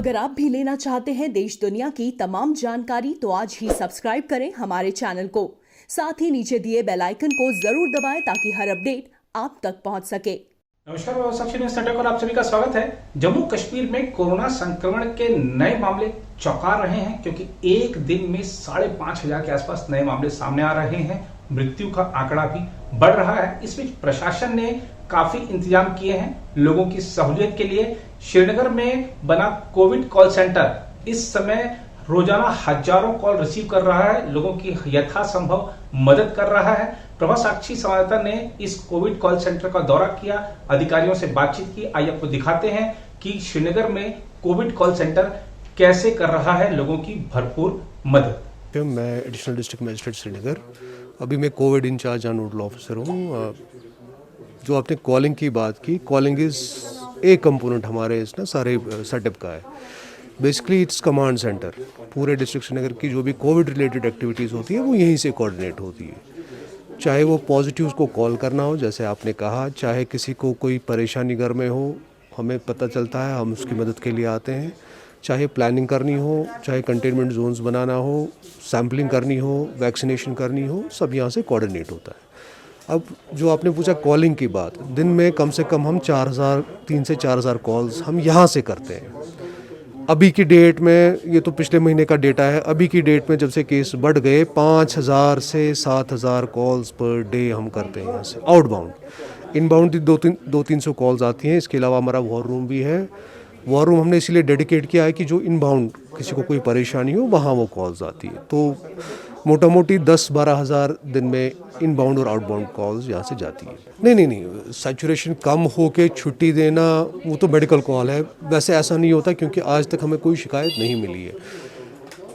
अगर आप भी लेना चाहते हैं देश दुनिया की तमाम जानकारी तो आज ही सब्सक्राइब करें हमारे चैनल को। साथ ही नीचे दिए बेल आइकन को जरूर दबाएं ताकि हर अपडेट आप तक पहुंच सके। नमस्कार, साक्षी न्यूज़ नेटवर्क पर आप सभी का स्वागत है। जम्मू कश्मीर में कोरोना संक्रमण के नए मामले चौंका रहे हैं क्योंकि एक दिन में 5,500 के आसपास नए मामले सामने आ रहे हैं। मृत्यु का आंकड़ा भी बढ़ रहा है। इस बीच प्रशासन ने काफी इंतजाम किए हैं लोगों की सहूलियत के लिए। श्रीनगर में बना कोविड कॉल सेंटर इस समय रोजाना हजारों कॉल रिसीव कर रहा है, लोगों की यथासंभव मदद कर रहा है। प्रभा साक्षी संवाददाता ने इस कोविड कॉल सेंटर का दौरा किया, अधिकारियों से बातचीत की। आइए आपको दिखाते हैं कि श्रीनगर में कोविड कॉल सेंटर कैसे कर रहा है लोगों की भरपूर मदद। मैं एडिशनल डिस्ट्रिक्ट मजिस्ट्रेट श्रीनगर, अभी मैं Covid in charge and nodal officer हूँ। जो आपने कॉलिंग की बात की, कॉलिंग इज एक कंपोनेंट हमारे इस ना सारे सेटअप का है। Basically it's command centre. पूरे डिस्ट्रिक्ट श्रीनगर की जो भी कोविड रिलेटेड एक्टिविटीज़ होती है वो यहीं से कोऑर्डिनेट होती है। चाहे वो पॉजिटिव्स को कॉल करना हो जैसे आपने कहा, चाहे किसी को कोई परेशानी घर में हो, हमें पता चलता है, हम उसकी मदद के लिए आते हैं। चाहे प्लानिंग करनी हो, चाहे कंटेनमेंट जोन्स बनाना हो, सैम्पलिंग करनी हो, वैक्सीनेशन करनी हो, सब यहाँ से कोऑर्डिनेट होता है। अब जो आपने पूछा कॉलिंग की बात, दिन में कम से कम हम 3 से 4,000 कॉल्स हम यहाँ से करते हैं। अभी की डेट में, ये तो पिछले महीने का डेटा है, अभी की डेट में जब से केस बढ़ गए 5,000 से 7,000 कॉल्स पर डे हम करते हैं यहाँ से आउटबाउंड। इनबाउंड 200-300 कॉल्स आती हैं। इसके अलावा हमारा वॉर रूम भी है। वॉर रूम हमने इसीलिए डेडिकेट किया है कि जो इनबाउंड किसी को कोई परेशानी हो वहाँ वो कॉल्स आती है। तो मोटा मोटी 10-12 हज़ार दिन में इनबाउंड और आउटबाउंड कॉल्स यहाँ से जाती है। नहीं, सैचुरेशन कम हो के छुट्टी देना वो तो मेडिकल कॉल है। वैसे ऐसा नहीं होता क्योंकि आज तक हमें कोई शिकायत नहीं मिली है।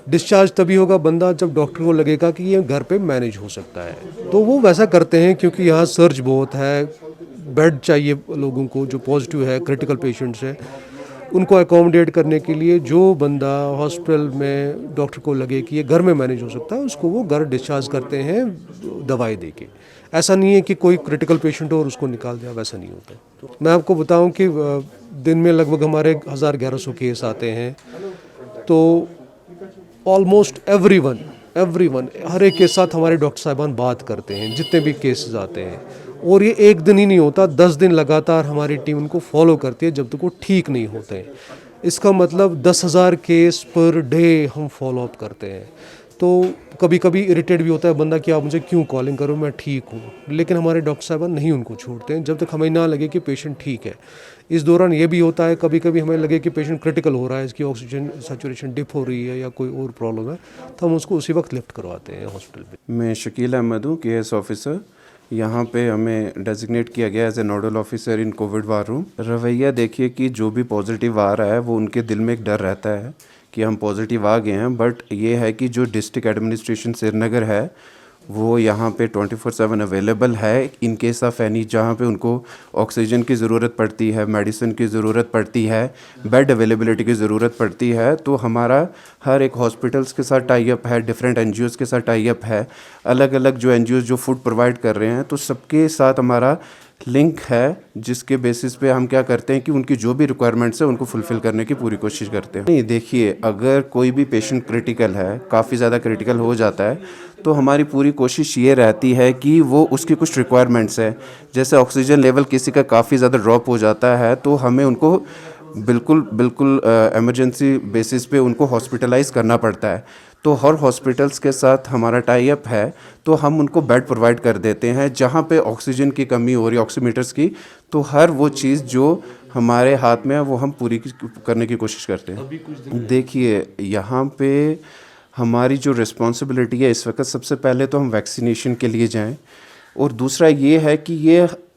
डिस्चार्ज तभी होगा बंदा जब डॉक्टर को लगेगा कि ये घर पे मैनेज हो सकता है, तो वो वैसा करते हैं क्योंकि यहाँ सर्च बहुत है, बेड चाहिए लोगों को जो पॉजिटिव है, क्रिटिकल पेशेंट्स हैं, उनको अकोमोडेट करने के लिए जो बंदा हॉस्पिटल में डॉक्टर को लगे कि ये घर में मैनेज हो सकता है उसको वो घर डिस्चार्ज करते हैं दवाई देके। ऐसा नहीं है कि कोई क्रिटिकल पेशेंट हो और उसको निकाल दिया, वैसा नहीं होता। मैं आपको बताऊं कि दिन में लगभग हमारे 1,100 केस आते हैं। तो ऑलमोस्ट एवरीवन हर एक के साथ हमारे डॉक्टर साहिबान बात करते हैं जितने भी केसेस आते हैं। और ये एक दिन ही नहीं होता, 10 दिन लगातार हमारी टीम उनको फॉलो करती है जब तक वो ठीक नहीं होते हैं। इसका मतलब 10,000 केस पर डे हम फॉलो अप करते हैं। तो कभी कभी इरिटेट भी होता है बंदा कि आप मुझे क्यों कॉलिंग करो, मैं ठीक हूँ, लेकिन हमारे डॉक्टर साहब नहीं उनको छोड़ते हैं जब तक हमें ना लगे कि पेशेंट ठीक है। इस दौरान ये भी होता है कभी कभी हमें लगे कि पेशेंट क्रिटिकल हो रहा है, इसकी ऑक्सीजन सैचुरेशन डिप हो रही है या कोई और प्रॉब्लम है, तो हम उसको उसी वक्त लिफ्ट करवाते हैं हॉस्पिटल में। मैं शकील अहमद हूँ, केएस ऑफिसर। यहाँ पे हमें डेजिग्नेट किया गया as a nodal officer in covid war room. रवैया देखिए कि जो भी पॉजिटिव आ रहा है वो उनके दिल में एक डर रहता है कि हम पॉजिटिव आ गए हैं, बट ये है कि जो डिस्ट्रिक्ट एडमिनिस्ट्रेशन श्रीनगर है वो यहाँ पे 24/7 अवेलेबल है इन केस ऑफ एनी, जहाँ पे उनको ऑक्सीजन की ज़रूरत पड़ती है, मेडिसिन की ज़रूरत पड़ती है, बेड अवेलेबिलिटी की ज़रूरत पड़ती है। तो हमारा हर एक हॉस्पिटल्स के साथ टाई अप है, डिफरेंट एनजीओज़ के साथ टाई अप है, अलग अलग जो एनजीओज़ जो फूड प्रोवाइड कर रहे हैं, तो सबके साथ हमारा लिंक है, जिसके बेसिस पे हम क्या करते हैं कि उनकी जो भी रिक्वायरमेंट्स है उनको फुलफ़िल करने की पूरी कोशिश करते हैं। नहीं, देखिए, अगर कोई भी पेशेंट क्रिटिकल है, काफ़ी ज़्यादा क्रिटिकल हो जाता है, तो हमारी पूरी कोशिश ये रहती है कि वो उसकी कुछ रिक्वायरमेंट्स है, जैसे ऑक्सीजन लेवल किसी का काफ़ी ज़्यादा ड्रॉप हो जाता है तो हमें उनको बिल्कुल इमरजेंसी बेसिस पे उनको हॉस्पिटलाइज़ करना पड़ता है। तो हर हॉस्पिटल्स के साथ हमारा टाई अप है, तो हम उनको बेड प्रोवाइड कर देते हैं जहाँ पे ऑक्सीजन की कमी हो रही है, ऑक्सीमीटर्स की, तो हर वो चीज़ जो हमारे हाथ में है वो हम पूरी करने की कोशिश करते हैं। देखिए, यहाँ पे हमारी जो रिस्पॉन्सिबिलिटी है इस वक्त, सबसे पहले तो हम वैक्सीनेशन के लिए जाएं, और दूसरा ये है कि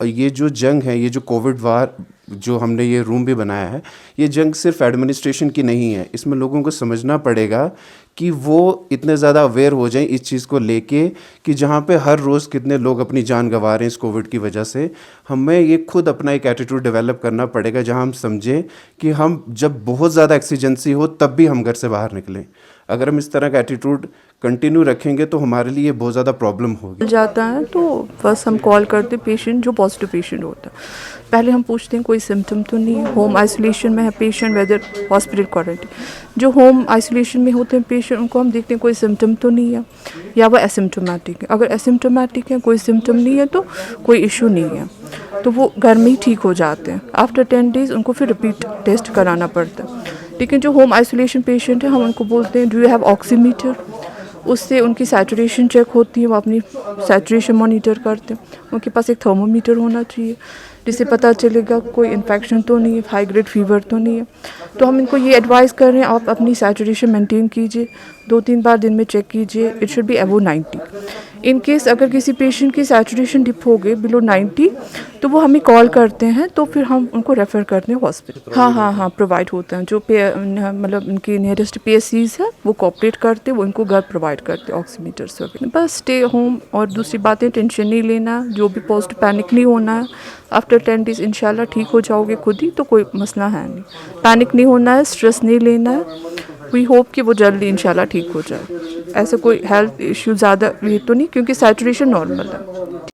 ये जो जंग है, ये जो कोविड वार जो हमने ये रूम भी बनाया है, ये जंग सिर्फ एडमिनिस्ट्रेशन की नहीं है। इसमें लोगों को समझना पड़ेगा कि वो इतने ज़्यादा अवेयर हो जाएं इस चीज़ को लेके कि जहाँ पे हर रोज़ कितने लोग अपनी जान गंवा रहे हैं इस कोविड की वजह से। हमें ये खुद अपना एक एटीट्यूड डेवलप करना पड़ेगा जहाँ हम समझें कि हम जब बहुत ज़्यादा एक्सीजेंसी हो तब भी हम घर से बाहर निकलें। अगर हम इस तरह का एटीट्यूड कंटिन्यू रखेंगे तो हमारे लिए बहुत ज़्यादा प्रॉब्लम होगी। जाता है तो बस हम कॉल करते पेशेंट जो पॉजिटिव पेशेंट होता है, पहले हम पूछते हैं कोई सिम्टम तो नहीं है, होम आइसोलेशन में है पेशेंट वेदर हॉस्पिटल क्वारंटीन। जो होम आइसोलेशन में होते हैं पेशेंट उनको हम देखते हैं कोई सिम्टम तो नहीं है या वो एसिम्टोमेटिक है। अगर एसिम्टोमेटिक है, कोई सिम्टम नहीं है तो कोई इशू नहीं है, तो वो घर में ही ठीक हो जाते हैं। आफ्टर 10 डेज़ उनको फिर रिपीट टेस्ट कराना पड़ता है। लेकिन जो होम आइसोलेशन पेशेंट है हम उनको बोलते हैं डू यू हैव ऑक्सीमीटर, उससे उनकी सैचुरेशन चेक होती है, वो अपनी सैचुरेशन मॉनिटर करते हैं। उनके पास एक थर्मोमीटर होना चाहिए जिससे पता चलेगा कोई इन्फेक्शन तो नहीं है, हाई ग्रेड फीवर तो नहीं है। तो हम इनको ये एडवाइस कर रहे हैं आप अपनी सैचुरेशन मेंटेन कीजिए, 2-3 बार दिन में चेक कीजिए, it should be above 90। In case अगर किसी पेशेंट की सैचुरेशन डिप हो गई बिलो 90 तो वो हमें कॉल करते हैं, तो फिर हम उनको रेफ़र करते हैं हॉस्पिटल। हाँ प्रोवाइड होते हैं। जो मतलब उनके नियरेस्ट PSCs है वो कोऑपरेट करते, वो इनको घर प्रोवाइड करते ऑक्सीमीटर्स वगैरह। बस स्टे होम, और दूसरी बातें टेंशन नहीं लेना, जो भी पॉजिटिव पैनिक नहीं होना है। आफ्टर 10 डेज़ इंशाल्लाह ठीक हो जाओगे खुद ही, तो कोई मसला है नहीं। पैनिक नहीं होना है, स्ट्रेस नहीं लेना है। वी होप कि वो जल्दी इंशाल्लाह ठीक हो जाए। ऐसा कोई हेल्थ इश्यू ज़्यादा ये तो नहीं, क्योंकि सैचुरेशन नॉर्मल है।